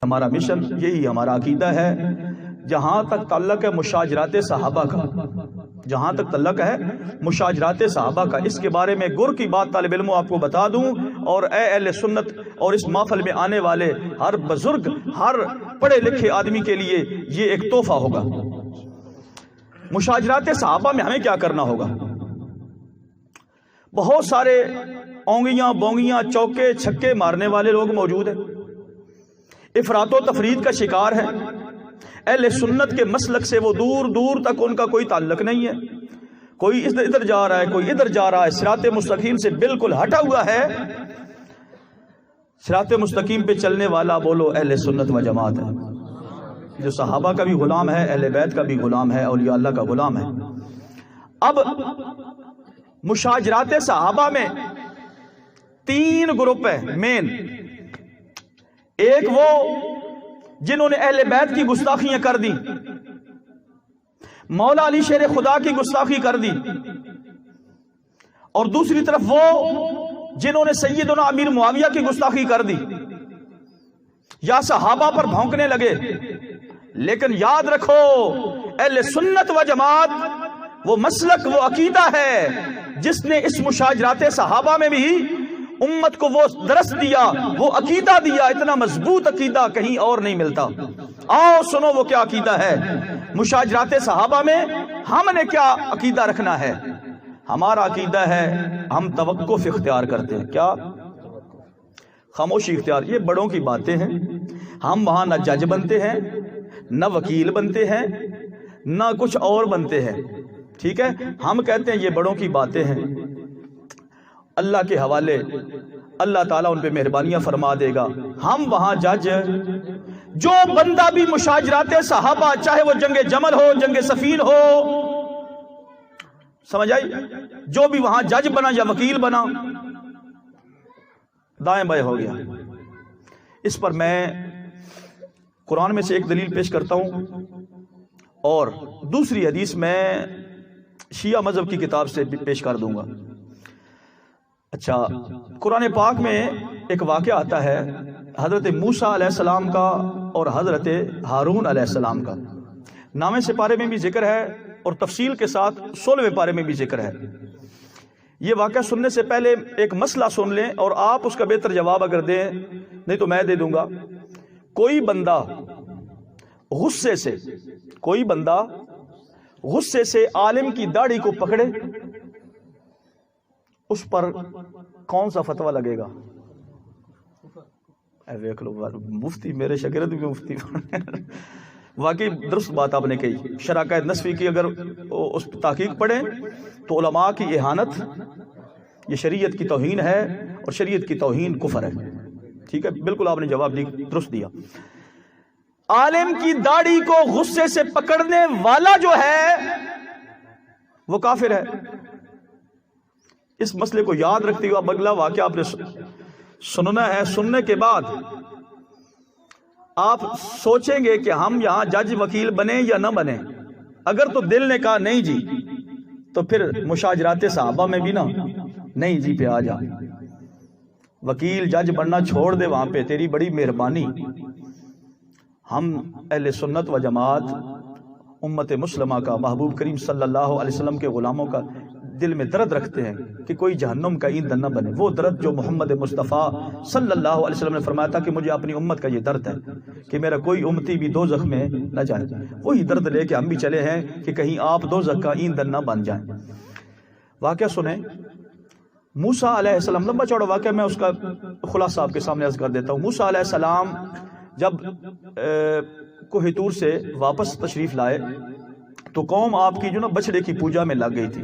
ہمارا مشن، یہی ہمارا عقیدہ ہے۔ جہاں تک تعلق ہے مشاجرات صحابہ کا، جہاں تک تعلق ہے مشاجرات صحابہ کا، اس کے بارے میں گر کی بات طالب علموں آپ کو بتا دوں، اور اے اہل سنت اور اس محفل میں آنے والے ہر بزرگ، ہر پڑھے لکھے آدمی کے لیے یہ ایک تحفہ ہوگا۔ مشاجرات صحابہ میں ہمیں کیا کرنا ہوگا؟ بہت سارے اونگیاں بونگیاں چوکے چھکے مارنے والے لوگ موجود ہیں، افراط و تفرید کا شکار ہے۔ اہل سنت کے مسلک سے وہ دور دور تک ان کا کوئی تعلق نہیں ہے، کوئی ادھر جا رہا ہے، کوئی ادھر جا رہا ہے، صراط مستقیم سے بالکل ہٹا ہوا ہے۔ صراط مستقیم پہ چلنے والا بولو اہل سنت و جماعت ہے، جو صحابہ کا بھی غلام ہے، اہل بیت کا بھی غلام ہے، اولیاء اللہ کا غلام ہے۔ اب مشاجرات صحابہ میں 3 گروپ ہیں مین۔ ایک وہ جنہوں نے اہل بیت کی گستاخیاں کر دی، مولا علی شیر خدا کی گستاخی کر دی، اور دوسری طرف وہ جنہوں نے سیدنا امیر معاویہ کی گستاخی کر دی، یا صحابہ پر بھونکنے لگے۔ لیکن یاد رکھو اہل سنت و جماعت وہ مسلک، وہ عقیدہ ہے جس نے اس مشاجرات صحابہ میں بھی امت کو وہ درس دیا، وہ عقیدہ دیا، اتنا مضبوط عقیدہ کہیں اور نہیں ملتا۔ آؤ سنو وہ کیا عقیدہ ہے مشاجرات صحابہ میں۔ ہم نے کیا عقیدہ رکھنا ہے؟ ہمارا عقیدہ ہے ہم توقف اختیار کرتے ہیں۔ کیا؟ خاموشی اختیار۔ یہ بڑوں کی باتیں ہیں، ہم وہاں نہ جج بنتے ہیں، نہ وکیل بنتے ہیں، نہ کچھ اور بنتے ہیں، ٹھیک ہے؟ ہم کہتے ہیں یہ بڑوں کی باتیں ہیں، اللہ کے حوالے، اللہ تعالیٰ ان پہ مہربانیاں فرما دے گا۔ ہم وہاں جج، جو بندہ بھی مشاجرات صحابہ، چاہے وہ جنگ جمل ہو، جنگ صفین ہو، سمجھ آئی، جو بھی وہاں جج بنا یا وکیل بنا، دائیں بائیں ہو گیا۔ اس پر میں قرآن میں سے ایک دلیل پیش کرتا ہوں، اور دوسری حدیث میں شیعہ مذہب کی کتاب سے پیش کر دوں گا۔ اچھا، قرآن پاک میں ایک واقعہ آتا ہے حضرت موسیٰ علیہ السلام کا اور حضرت ہارون علیہ السلام کا۔ نامے سپارے میں بھی ذکر ہے اور تفصیل کے ساتھ 16ویں پارے میں بھی ذکر ہے۔ یہ واقعہ سننے سے پہلے ایک مسئلہ سن لیں، اور آپ اس کا بہتر جواب اگر دیں، نہیں تو میں دے دوں گا۔ کوئی بندہ غصے سے، کوئی بندہ غصے سے عالم کی داڑھی کو پکڑے، اس پر کون سا فتویٰ لگے گا؟ دیکھ لو، مفتی میرے شاگرد بھی مفتی۔ واقعی درست بات آپ نے کہی۔ شرح قائد نصفی کی اگر اس تحقیق پڑھیں تو علماء کی اہانت، یہ شریعت کی توہین ہے، اور شریعت کی توہین کفر ہے، ٹھیک ہے؟ بالکل آپ نے جواب درست دیا۔ عالم کی داڑھی کو غصے سے پکڑنے والا جو ہے وہ کافر ہے۔ اس مسئلے کو یاد رکھتے ہوئے اب اگلا واقعہ آپ نے سننا ہے۔ سننے کے بعد آپ سوچیں گے کہ ہم یہاں جج وکیل بنے یا نہ بنے۔ اگر تو دل نے کہا نہیں جی، تو پھر مشاجرات صحابہ میں بھی نا نہیں جی پہ آ جا، وکیل جج بننا چھوڑ دے، وہاں پہ تیری بڑی مہربانی۔ ہم اہل سنت و جماعت، امت مسلمہ کا، محبوب کریم صلی اللہ علیہ وسلم کے غلاموں کا دل میں درد رکھتے ہیں کہ کوئی جہنم کا ایندھن نہ بنے۔ وہ درد جو محمد مصطفیٰ صلی اللہ علیہ وسلم نے فرمایا تھا کہ مجھے اپنی امت کا یہ درد ہے کہ میرا کوئی امتی بھی دوزخ میں نہ جائے، وہی درد لے کے ہم بھی چلے ہیں کہ کہیں آپ دوزخ کا ایندھن نہ بن جائیں۔ واقعہ سنیں، موسیٰ علیہ السلام، لمبا چوڑا واقعہ، میں اس کا خلاصہ آپ کے سامنے عرض کر دیتا ہوں۔ موسیٰ علیہ السلام جب کوہ طور سے واپس تشریف لائے تو قوم آپ کی جو نا بچڑے کی پوجا میں لگ گئی تھی۔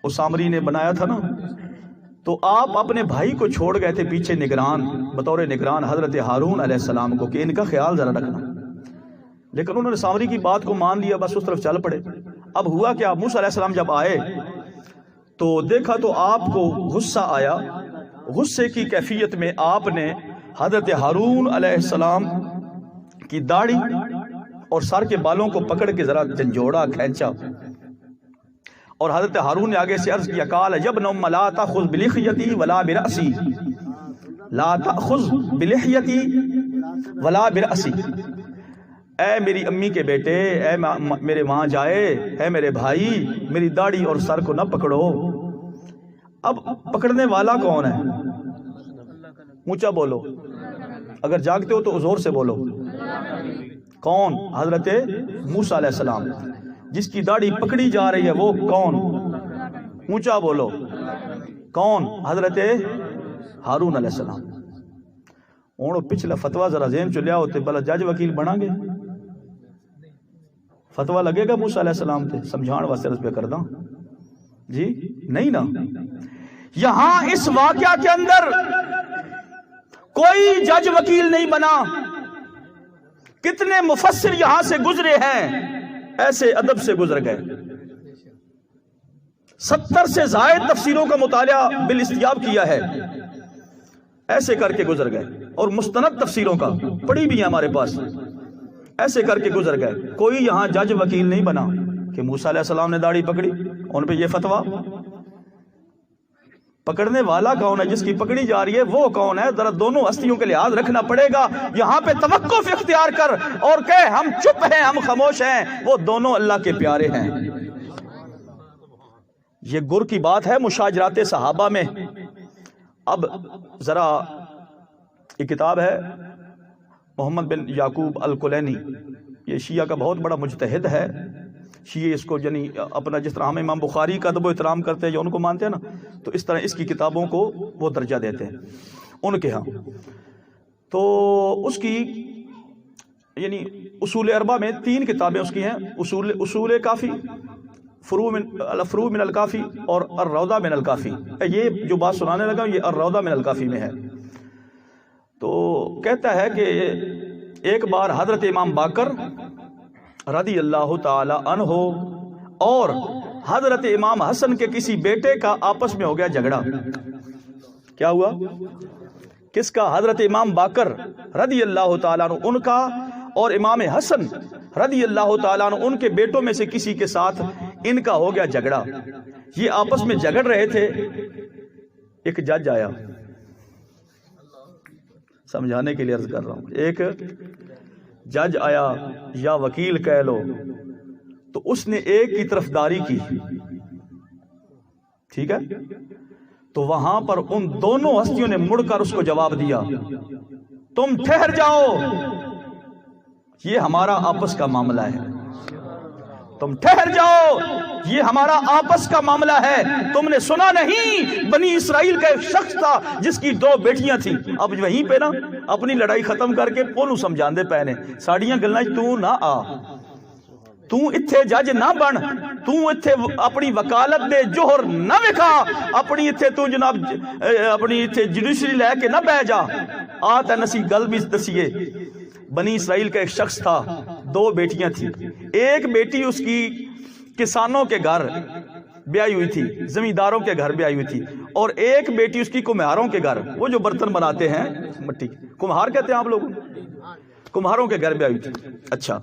وہ سامری نے بنایا تھا نا، تو آپ اپنے بھائی کو چھوڑ گئے تھے پیچھے نگران، بطور نگران حضرت ہارون علیہ السلام کو کہ ان کا خیال ذرا رکھنا۔ لیکن انہوں نے سامری کی بات کو مان لیا، بس اس طرف چل پڑے۔ اب ہوا کیا، موسیٰ علیہ السلام جب آئے تو دیکھا تو آپ کو غصہ آیا۔ غصے کی کیفیت میں آپ نے حضرت ہارون علیہ السلام کی داڑھی اور سر کے بالوں کو پکڑ کے ذرا جھنجھوڑا، کھینچا، اور حضرت ہارون نے آگے سے عرض کیا، قال یا ابن ام لا تأخذ بلحیتی ولا برأسی، لا تأخذ بلحیتی ولا برأسی، اے میری امی کے بیٹے، اے میرے وہاں جائے، اے میرے بھائی، میری داڑھی اور سر کو نہ پکڑو۔ اب پکڑنے والا کون ہے؟ اونچا بولو، اگر جاگتے ہو تو زور سے بولو۔ کون؟ حضرت موسیٰ علیہ السلام۔ جس کی داڑھی پکڑی جا رہی ہے وہ کون؟ اونچا بولو، کون؟ حضرت ہارون علیہ السلام۔ اونو پچھلا فتوہ ذرا ذہن چ لیا ہوتے بلا جج وکیل بنا گے؟ فتوہ لگے گا موسیٰ علیہ السلام تے سمجھان واسطے رس پہ کردہ؟ جی نہیں نا۔ یہاں اس واقعہ کے اندر کوئی جج وکیل نہیں بنا۔ کتنے مفسر یہاں سے گزرے ہیں، ایسے ادب سے گزر گئے۔ 70 سے زائد تفسیروں کا مطالعہ بالاستیاب کیا ہے، ایسے کر کے گزر گئے، اور مستند تفسیروں کا پڑھی بھی ہیں ہمارے پاس، ایسے کر کے گزر گئے۔ کوئی یہاں جج وکیل نہیں بنا کہ موسیٰ علیہ السلام نے داڑھی پکڑی، ان پہ یہ فتویٰ۔ پکڑنے والا کون ہے؟ جس کی پکڑی جا رہی ہے وہ کون ہے؟ ذرا دونوں ہستیوں کے لحاظ رکھنا پڑے گا۔ یہاں پہ توقف اختیار کر اور کہ ہم چپ ہیں، ہم خاموش ہیں، وہ دونوں اللہ کے پیارے ہیں۔ یہ گر کی بات ہے مشاجرات صحابہ میں۔ اب ذرا یہ کتاب ہے محمد بن یعقوب الکلینی، یہ شیعہ کا بہت بڑا مجتہد ہے۔ شیعہ اس کو یعنی اپنا جس طرح ہم امام بخاری کا ادب و احترام کرتے ہیں یا ان کو مانتے ہیں نا، تو اس طرح اس کی کتابوں کو وہ درجہ دیتے ہیں ان کے ہاں۔ تو اس کی یعنی اصول اربع میں 3 کتابیں اس کی ہیں، اصول کافی، فروع من الکافی اور الروضہ من الکافی۔ یہ جو بات سنانے لگا یہ الروضہ من الکافی میں ہے۔ تو کہتا ہے کہ ایک بار حضرت امام باقر رضی اللہ تعالی عنہ اور حضرت امام حسن کے کسی بیٹے کا آپس میں ہو گیا جھگڑا۔ کیا ہوا؟ کس کا؟ حضرت امام باقر رضی اللہ تعالیٰ عنہ ان کا، اور امام حسن رضی اللہ تعالیٰ عنہ ان کے بیٹوں میں سے کسی کے ساتھ ان کا ہو گیا جھگڑا۔ یہ آپس میں جھگڑ رہے تھے، ایک جج آیا، سمجھانے کے لیے عرض کر رہا ہوں، ایک جج آیا یا وکیل کہہ لو، تو اس نے ایک کی طرفداری کی، ٹھیک ہے؟ تو وہاں پر ان دونوں ہستیوں نے مڑ کر اس کو جواب دیا، تم ٹھہر جاؤ، یہ ہمارا آپس کا معاملہ ہے، تم ٹھہر جاؤ، یہ ہمارا آپس کا معاملہ ہے۔ تم نے سنا نہیں بنی اسرائیل کا ایک شخص تھا جس کی 2 بیٹیاں تھیں؟ اب وہیں پہ نا اپنی لڑائی ختم کر کے پونوں سمجھان دے پہنے ساڑیاں گلنا تو نہ آ، تو اتھے جج نہ بن، تو اتھے اپنی وکالت دے جوہر نہ وکھا، اپنی اتھے تو جناب اپنی اتھے جوڈیشری لے کے نہ بہ جا۔ آتا نسی گل بھی دسیے، بنی اسرائیل کا ایک شخص تھا، 2 بیٹیاں تھیں، ایک بیٹی اس کی کسانوں کے گھر بیائی ہوئی تھی، زمینداروں کے گھر بیائی ہوئی تھی، اور ایک بیٹی اس کی کمہاروں کے گھر، وہ جو برتن بناتے ہیں مٹی، کمہار کہتے ہیں آپ لوگ، کمہاروں کے گھر بیائی ہوئی تھی۔ اچھا،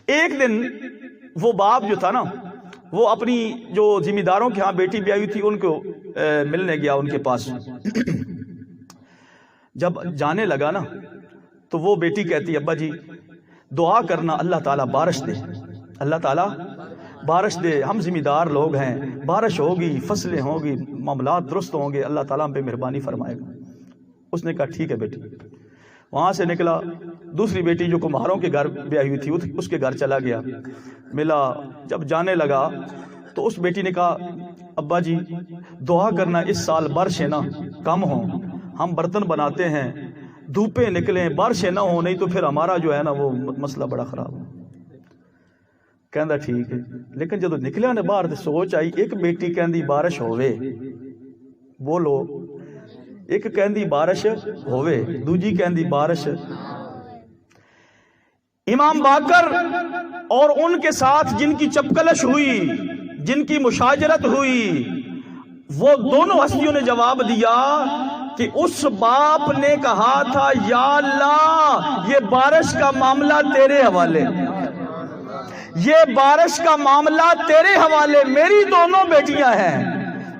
ایک دن وہ باپ جو تھا نا، وہ اپنی جو زمینداروں کے ہاں بیٹی بیائی ہوئی تھی ان کو ملنے گیا ان کے پاس۔ جب جانے لگا نا تو وہ بیٹی کہتی، ابا جی دعا کرنا اللہ تعالیٰ بارش دے، اللہ تعالیٰ بارش دے، ہم زمیندار لوگ ہیں، بارش ہوگی، فصلیں ہوگی، معاملات درست ہوں گے، اللہ تعالیٰ ہم پہ مہربانی فرمائے گا۔ اس نے کہا ٹھیک ہے بیٹی۔ وہاں سے نکلا، دوسری بیٹی جو کمہاروں کے گھر بیائی ہوئی تھی اس کے گھر چلا گیا، ملا، جب جانے لگا تو اس بیٹی نے کہا ابا جی دعا کرنا اس سال بارشیں نہ کم ہوں، ہم برتن بناتے ہیں، دھوپیں نکلیں، بارشیں نہ ہوں، نہیں تو پھر ہمارا جو ہے نا وہ مسئلہ بڑا خراب ہو۔ کہندا ٹھیک ہے، لیکن جب نکلیا نے باہر تے سوچ آئی، ایک بیٹی کہندی بارش ہوئے، بولو، ایک کہندی بارش ہوئے، دوجی کہندی بارش۔ امام باقر اور ان کے ساتھ جن کی چپکلش ہوئی، جن کی مشاجرت ہوئی، وہ دونوں ہستیوں نے جواب دیا کہ اس باپ نے کہا تھا یا اللہ یہ بارش کا معاملہ تیرے حوالے، یہ بارش کا معاملہ تیرے حوالے، میری دونوں بیٹیاں ہیں،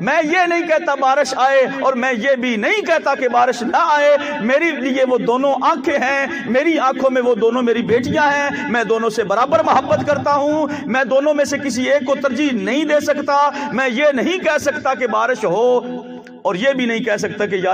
میں یہ نہیں کہتا بارش آئے اور میں یہ بھی نہیں کہتا کہ بارش نہ آئے. میری لیے وہ دونوں آنکھیں ہیں, میری آنکھوں میں وہ دونوں میری بیٹیاں ہیں, میں دونوں سے برابر محبت کرتا ہوں, میں دونوں میں سے کسی ایک کو ترجیح نہیں دے سکتا. میں یہ نہیں کہہ سکتا کہ بارش ہو اور یہ بھی نہیں کہہ سکتا کہ یا اللہ